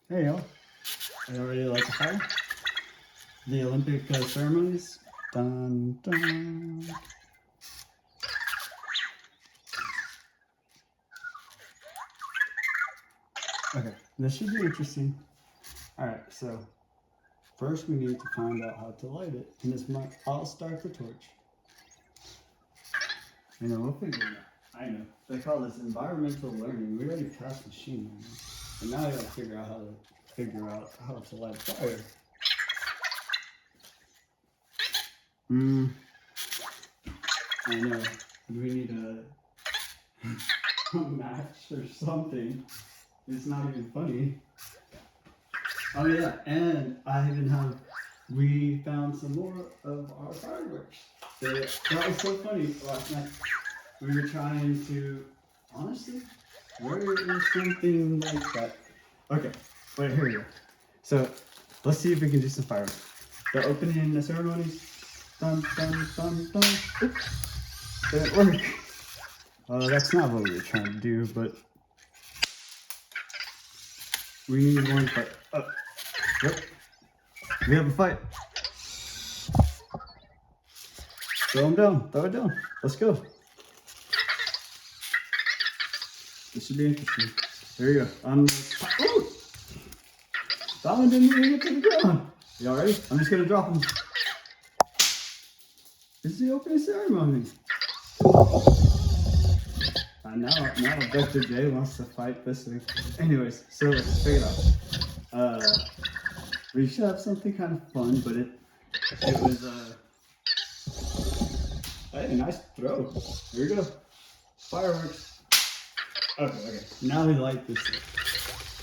There you go. I already like the fire. The Olympic ceremonies. Dun, dun. Okay, this should be interesting. Alright, so first we need to find out how to light it. And I'll start the torch. You know, we'll figure it out. I know. They call this environmental learning. We already passed machine learning. And now I gotta figure out how to light a fire. I know. We need a match or something. It's not even funny. Oh yeah, and we found some more of our fireworks. That was so funny last night. We were trying to, honestly, where is something like that? Okay, wait, here we go. So, let's see if we can do some fireworks. The opening the ceremonies. Dun, dun, dun, dun. Oops. Didn't work. That's not what we were trying to do, but we need one fight. Oh, yep. We have a fight. Throw him down. Throw it down. Let's go. This should be interesting. There you go. Ooh! That one didn't even get to the ground. Y'all ready? I'm just gonna drop him. This is the opening ceremony. Now Dr. J wants to fight this thing. Anyways, so let's figure it out. We should have something kind of fun, but it was hey, nice throw. Here we go. Fireworks. Okay. Now we light this thing.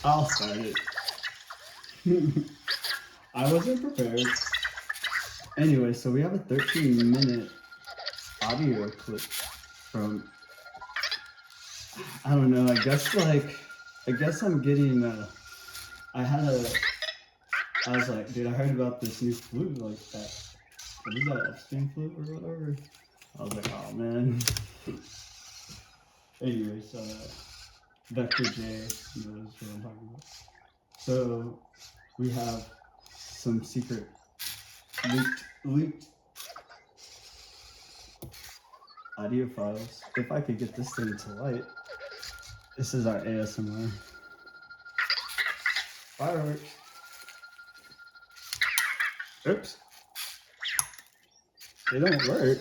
I'll start it. I wasn't prepared. Anyway, so we have a 13-minute audio clip from, I don't know, I guess I'm getting, I was like, dude, I heard about this new flute like that. What is that, Epstein flute or whatever? I was like, oh man. Anyways, Dr. J knows what I'm talking about. So, we have some secret leaked audio files. If I could get this thing to light. This is our ASMR. Fireworks. Oops. They don't work.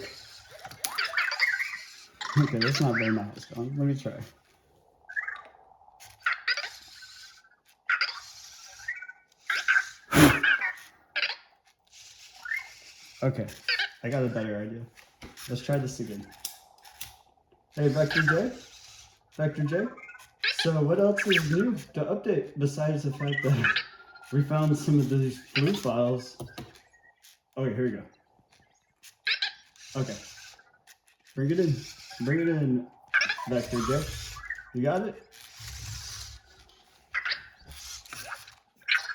Okay, that's not very nice. Let me try. Okay, I got a better idea. Let's try this again. Hey, Vector J? Vector J? So what else is new to update besides the fact that we found some of these blue files? Okay, here we go. Okay. Bring it in. Bring it in, Vector J. You got it?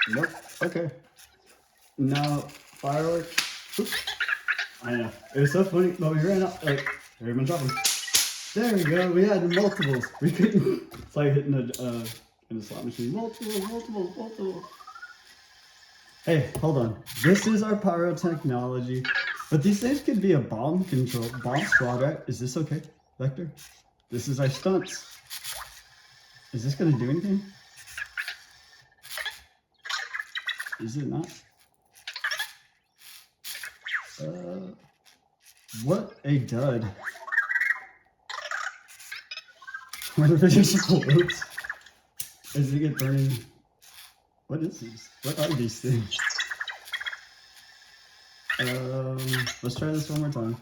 Nope. Okay. Now, fireworks. Oops. I know. It was so funny, but we ran out, like, here, I'm gonna drop them. There we go. We had multiples. We couldn't. It's like hitting in a slot machine. Multiple. Hey, hold on. This is our pyrotechnology. But these things could be a bomb squad, right? Is this okay, Vector? This is our stunts. Is this gonna do anything? Is it not? What a dud. What if it just explodes? Is it get burning? What is this? What are these things? Let's try this one more time.